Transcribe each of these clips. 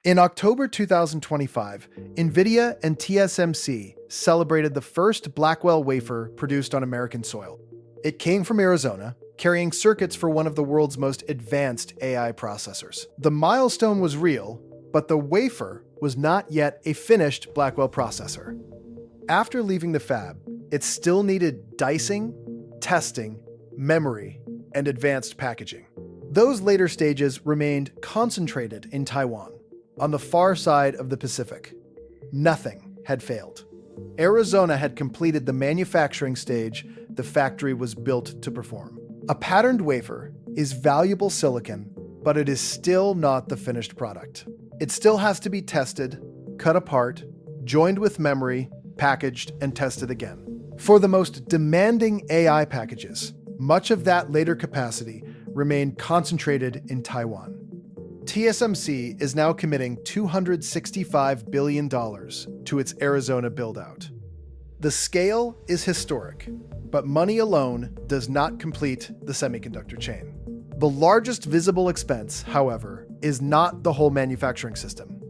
In October 2025, NVIDIA and TSMC celebrated the first Blackwell wafer produced on American soil. It came from Arizona, carrying circuits for one of the world's most advanced AI processors. The milestone was real, but the wafer was not yet a finished Blackwell processor. After leaving the fab, it still needed dicing, testing, memory, and advanced packaging. Those later stages remained concentrated in Taiwan, on the far side of the Pacific. Nothing had failed. Arizona had completed the manufacturing stage the factory was built to perform. A patterned wafer is valuable silicon, but it is still not the finished product. It still has to be tested, cut apart, joined with memory, packaged, and tested again. For the most demanding AI packages, much of that later capacity remained concentrated in Taiwan. TSMC is now committing $265 billion to its Arizona buildout. The scale is historic, but money alone does not complete the semiconductor chain. The largest visible expense, however, is not the whole manufacturing system.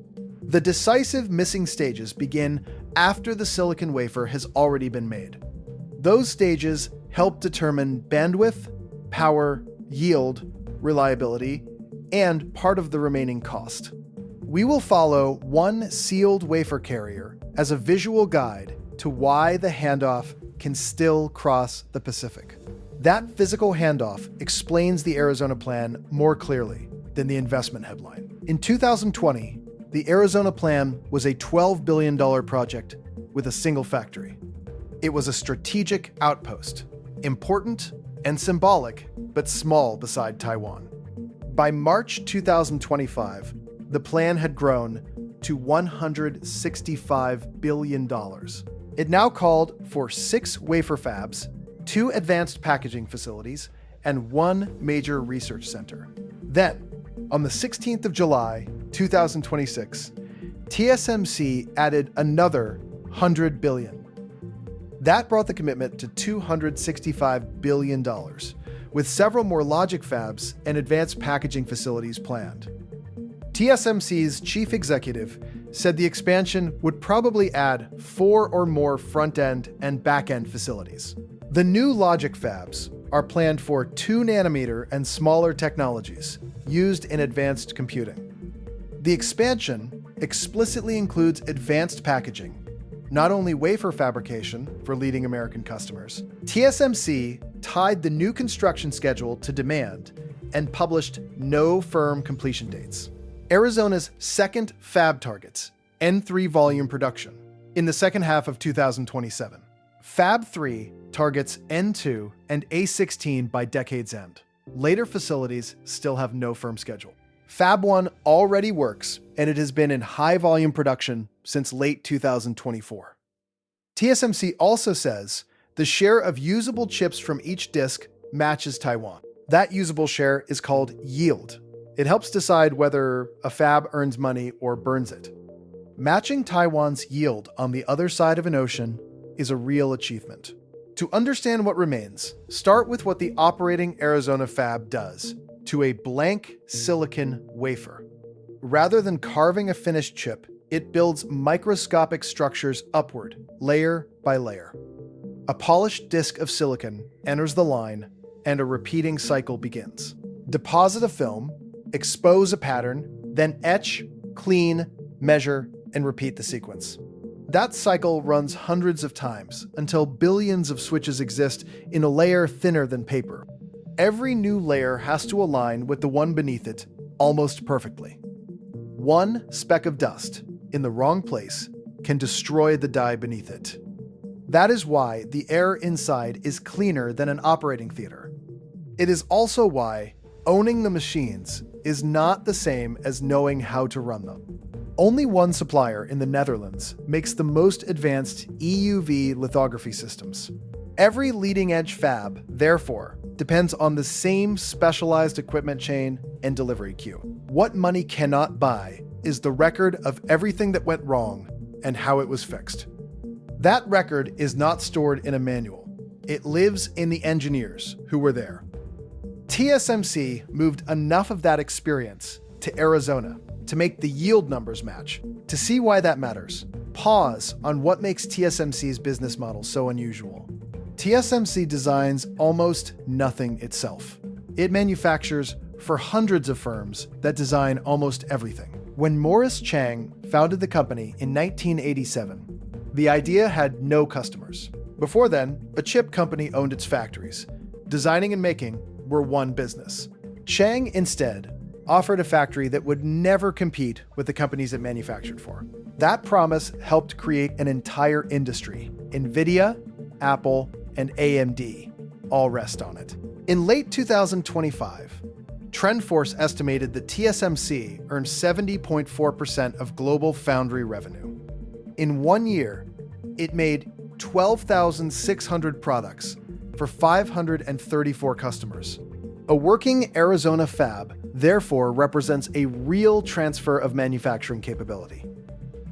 The decisive missing stages begin after the silicon wafer has already been made. Those stages help determine bandwidth, power, yield, reliability, and part of the remaining cost. We will follow one sealed wafer carrier as a visual guide to why the handoff can still cross the Pacific. That physical handoff explains the Arizona plan more clearly than the investment headline. In 2020, the Arizona plan was a $12 billion project with a single factory. It was a strategic outpost, important and symbolic, but small beside Taiwan. By March 2025, the plan had grown to $165 billion. It now called for 6 wafer fabs, 2 advanced packaging facilities, and 1 major research center. Then, on the 16th of July, 2026, TSMC added another $100 billion. That brought the commitment to $265 billion, with several more logic fabs and advanced packaging facilities planned. TSMC's chief executive said the expansion would probably add 4 or more front-end and back-end facilities. The new logic fabs are planned for 2 nanometer and smaller technologies used in advanced computing. The expansion explicitly includes advanced packaging, not only wafer fabrication for leading American customers. TSMC tied the new construction schedule to demand and published no firm completion dates. Arizona's second fab targets N3 volume production in the second half of 2027. Fab 3 targets N2 and A16 by decade's end. Later facilities still have no firm schedule. Fab 1 already works, and it has been in high volume production since late 2024. TSMC also says the share of usable chips from each disk matches Taiwan. That usable share is called yield. It helps decide whether a fab earns money or burns it. Matching Taiwan's yield on the other side of an ocean is a real achievement. To understand what remains, start with what the operating Arizona fab does to a blank silicon wafer. Rather than carving a finished chip, it builds microscopic structures upward, layer by layer. A polished disk of silicon enters the line, and a repeating cycle begins. Deposit a film, expose a pattern, then etch, clean, measure, and repeat the sequence. That cycle runs hundreds of times until billions of switches exist in a layer thinner than paper. Every new layer has to align with the one beneath it almost perfectly. One speck of dust in the wrong place can destroy the die beneath it. That is why the air inside is cleaner than an operating theater. It is also why owning the machines is not the same as knowing how to run them. Only one supplier in the Netherlands makes the most advanced EUV lithography systems. Every leading-edge fab, therefore, depends on the same specialized equipment chain and delivery queue. What money cannot buy is the record of everything that went wrong and how it was fixed. That record is not stored in a manual. It lives in the engineers who were there. TSMC moved enough of that experience to Arizona to make the yield numbers match. To see why that matters, pause on what makes TSMC's business model so unusual. TSMC designs almost nothing itself. It manufactures for hundreds of firms that design almost everything. When Morris Chang founded the company in 1987, the idea had no customers. Before then, a chip company owned its factories. Designing and making were one business. Chang instead offered a factory that would never compete with the companies it manufactured for. That promise helped create an entire industry. NVIDIA, Apple, and AMD all rest on it. In late 2025, TrendForce estimated that TSMC earned 70.4% of global foundry revenue. In 1 year, it made 12,600 products for 534 customers. A working Arizona fab, therefore, represents a real transfer of manufacturing capability.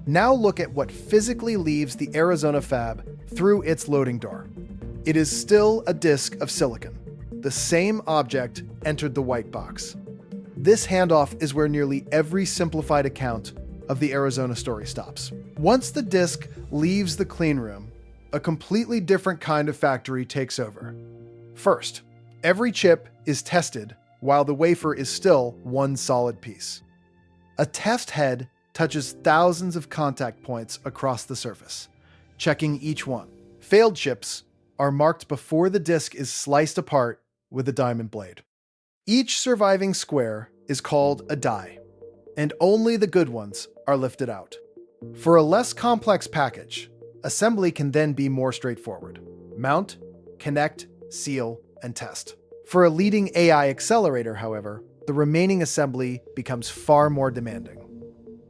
Now look at what physically leaves the Arizona fab through its loading door. It is still a disk of silicon. The same object entered the white box. This handoff is where nearly every simplified account of the Arizona story stops. Once the disk leaves the clean room, a completely different kind of factory takes over. First, every chip is tested while the wafer is still one solid piece. A test head touches thousands of contact points across the surface, checking each one. Failed chips are marked before the disk is sliced apart with a diamond blade. Each surviving square is called a die, and only the good ones are lifted out. For a less complex package, assembly can then be more straightforward. Mount, connect, seal, and test. For a leading AI accelerator, however, the remaining assembly becomes far more demanding.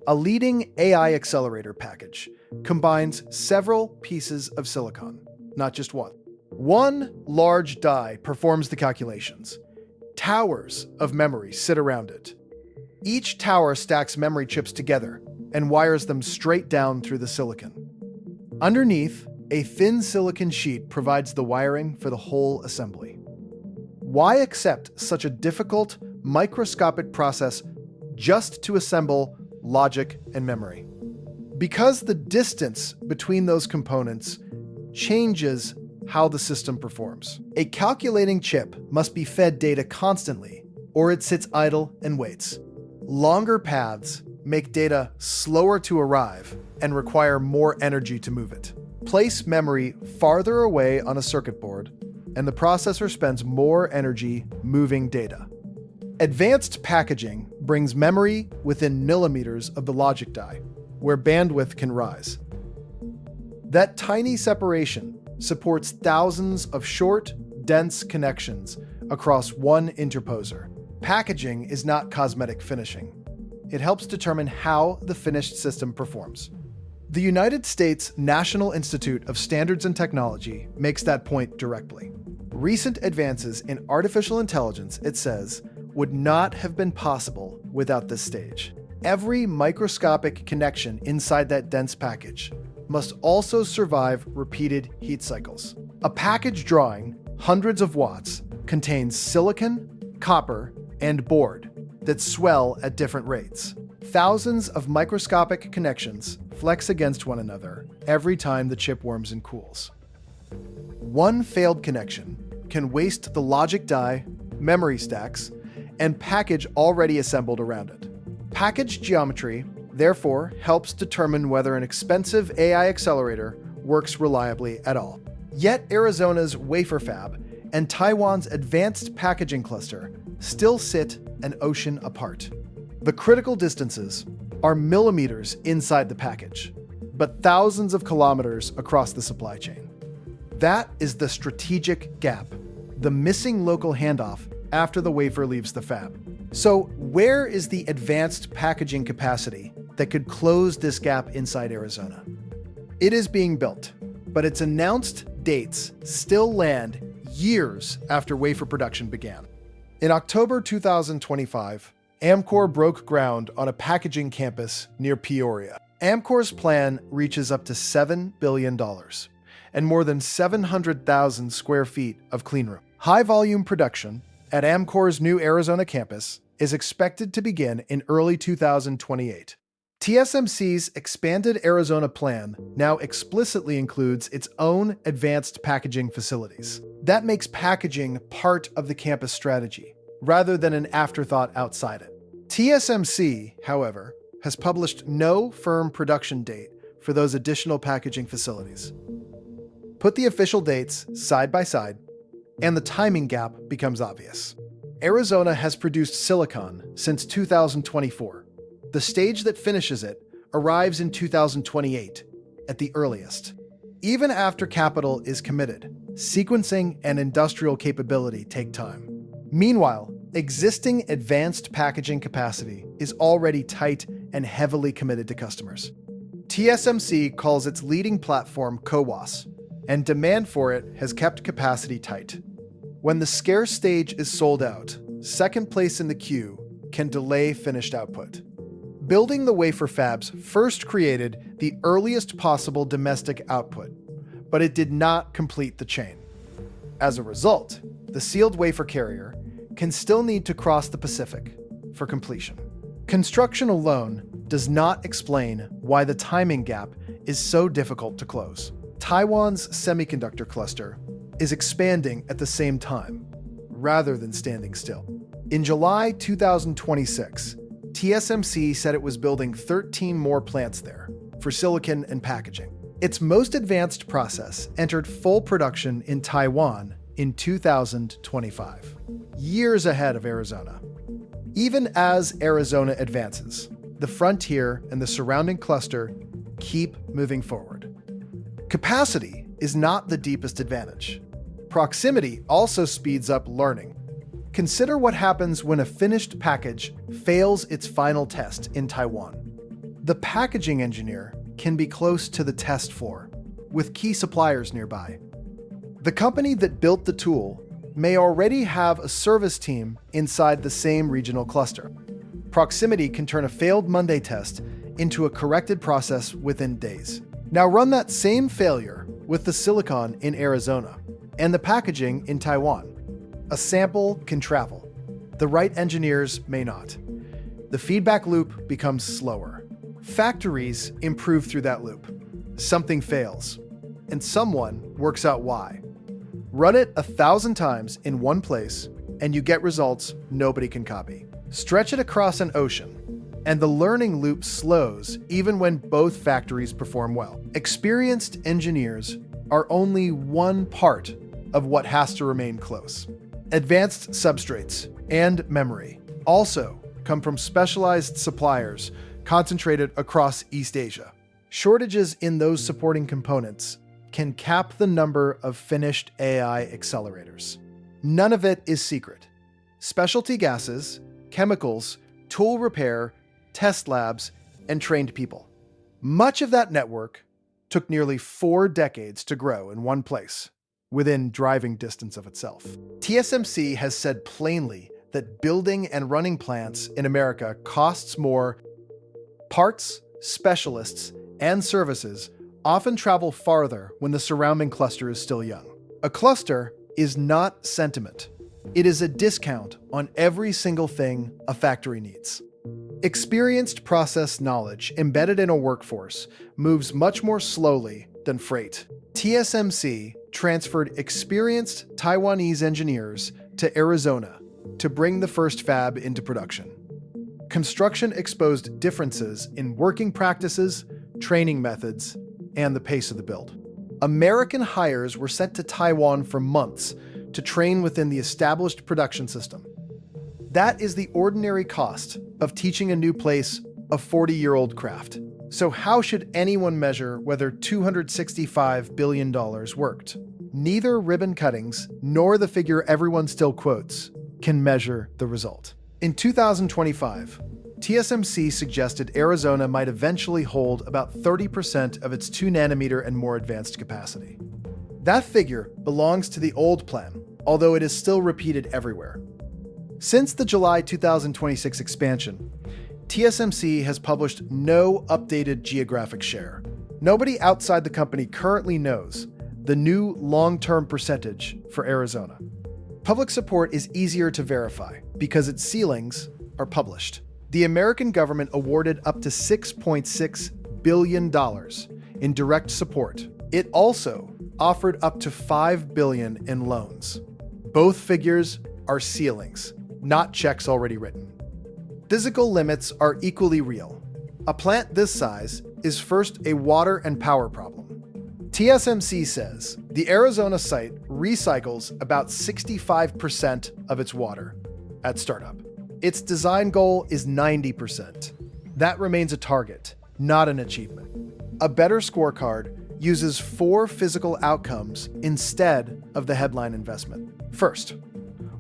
A leading AI accelerator package combines several pieces of silicon, not just one. One large die performs the calculations. Towers of memory sit around it. Each tower stacks memory chips together and wires them straight down through the silicon. Underneath, a thin silicon sheet provides the wiring for the whole assembly. Why accept such a difficult, microscopic process just to assemble logic and memory? Because the distance between those components changes how the system performs. A calculating chip must be fed data constantly, or it sits idle and waits. Longer paths make data slower to arrive and require more energy to move it. Place memory farther away on a circuit board, and the processor spends more energy moving data. Advanced packaging brings memory within millimeters of the logic die, where bandwidth can rise. That tiny separation supports thousands of short, dense connections across one interposer. Packaging is not cosmetic finishing. It helps determine how the finished system performs. The United States National Institute of Standards and Technology makes that point directly. Recent advances in artificial intelligence, it says, would not have been possible without this stage. Every microscopic connection inside that dense package must also survive repeated heat cycles. A package drawing hundreds of watts contains silicon, copper, and board that swell at different rates. Thousands of microscopic connections flex against one another every time the chip warms and cools. One failed connection can waste the logic die, memory stacks, and package already assembled around it. Package geometry, therefore, helps determine whether an expensive AI accelerator works reliably at all. Yet Arizona's wafer fab and Taiwan's advanced packaging cluster still sit an ocean apart. The critical distances are millimeters inside the package, but thousands of kilometers across the supply chain. That is the strategic gap, the missing local handoff after the wafer leaves the fab. So where is the advanced packaging capacity that could close this gap inside Arizona? It is being built, but its announced dates still land years after wafer production began. In October 2025, Amkor broke ground on a packaging campus near Peoria. Amkor's plan reaches up to $7 billion and more than 700,000 square feet of cleanroom. High-volume production at Amkor's new Arizona campus is expected to begin in early 2028. TSMC's expanded Arizona plan now explicitly includes its own advanced packaging facilities. That makes packaging part of the campus strategy, rather than an afterthought outside it. TSMC, however, has published no firm production date for those additional packaging facilities. Put the official dates side by side, and the timing gap becomes obvious. Arizona has produced silicon since 2024. The stage that finishes it arrives in 2028, at the earliest. Even after capital is committed, sequencing and industrial capability take time. Meanwhile, existing advanced packaging capacity is already tight and heavily committed to customers. TSMC calls its leading platform CoWoS, and demand for it has kept capacity tight. When the scarce stage is sold out, second place in the queue can delay finished output. Building the wafer fabs first created the earliest possible domestic output, but it did not complete the chain. As a result, the sealed wafer carrier can still need to cross the Pacific for completion. Construction alone does not explain why the timing gap is so difficult to close. Taiwan's semiconductor cluster is expanding at the same time, rather than standing still. In July 2026, TSMC said it was building 13 more plants there for silicon and packaging. Its most advanced process entered full production in Taiwan in 2025, years ahead of Arizona. Even as Arizona advances, the frontier and the surrounding cluster keep moving forward. Capacity is not the deepest advantage. Proximity also speeds up learning. Consider what happens when a finished package fails its final test in Taiwan. The packaging engineer can be close to the test floor, with key suppliers nearby. The company that built the tool may already have a service team inside the same regional cluster. Proximity can turn a failed Monday test into a corrected process within days. Now run that same failure with the silicon in Arizona and the packaging in Taiwan. A sample can travel. The right engineers may not. The feedback loop becomes slower. Factories improve through that loop. Something fails, and someone works out why. Run it 1,000 times in one place, and you get results nobody can copy. Stretch it across an ocean, and the learning loop slows even when both factories perform well. Experienced engineers are only one part of what has to remain close. Advanced substrates and memory also come from specialized suppliers concentrated across East Asia. Shortages in those supporting components can cap the number of finished AI accelerators. None of it is secret. Specialty gases, chemicals, tool repair, test labs, and trained people. Much of that network took nearly 4 decades to grow in one place, within driving distance of itself. TSMC has said plainly that building and running plants in America costs more. Parts, specialists, and services often travel farther when the surrounding cluster is still young. A cluster is not sentiment. It is a discount on every single thing a factory needs. Experienced process knowledge embedded in a workforce moves much more slowly than freight. TSMC transferred experienced Taiwanese engineers to Arizona to bring the first fab into production. Construction exposed differences in working practices, training methods, and the pace of the build. American hires were sent to Taiwan for months to train within the established production system. That is the ordinary cost of teaching a new place a 40-year-old craft. So how should anyone measure whether $265 billion worked? Neither ribbon cuttings nor the figure everyone still quotes can measure the result. In 2025, TSMC suggested Arizona might eventually hold about 30% of its 2nm and more advanced capacity. That figure belongs to the old plan, although it is still repeated everywhere. Since the July 2026 expansion, TSMC has published no updated geographic share. Nobody outside the company currently knows the new long-term percentage for Arizona. Public support is easier to verify because its ceilings are published. The American government awarded up to $6.6 billion in direct support. It also offered up to $5 billion in loans. Both figures are ceilings, not checks already written. Physical limits are equally real. A plant this size is first a water and power problem. TSMC says the Arizona site recycles about 65% of its water at startup. Its design goal is 90%. That remains a target, not an achievement. A better scorecard uses 4 physical outcomes instead of the headline investment. First,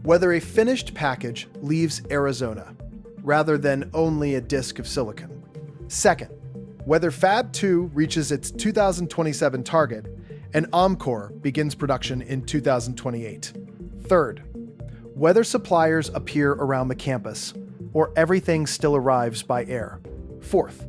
whether a finished package leaves Arizona rather than only a disk of silicon. Second, whether Fab 2 reaches its 2027 target and Amkor begins production in 2028. Third, whether suppliers appear around the campus or everything still arrives by air. Fourth,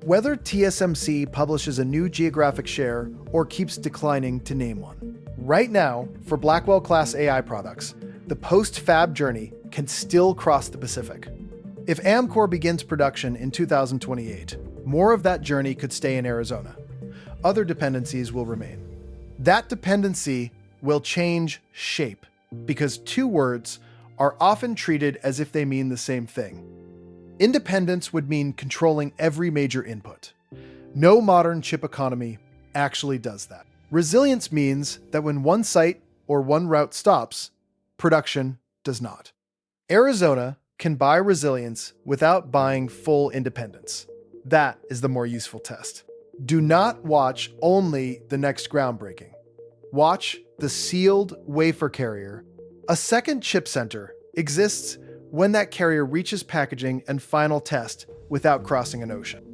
whether TSMC publishes a new geographic share or keeps declining to name one. Right now, for Blackwell-class AI products, the post-fab journey can still cross the Pacific. If Amkor begins production in 2028, more of that journey could stay in Arizona. Other dependencies will remain. That dependency will change shape because 2 words are often treated as if they mean the same thing. Independence would mean controlling every major input. No modern chip economy actually does that. Resilience means that when one site or one route stops, production does not. Arizona can buy resilience without buying full independence. That is the more useful test. Do not watch only the next groundbreaking. Watch the sealed wafer carrier. A second chip center exists when that carrier reaches packaging and final test without crossing an ocean.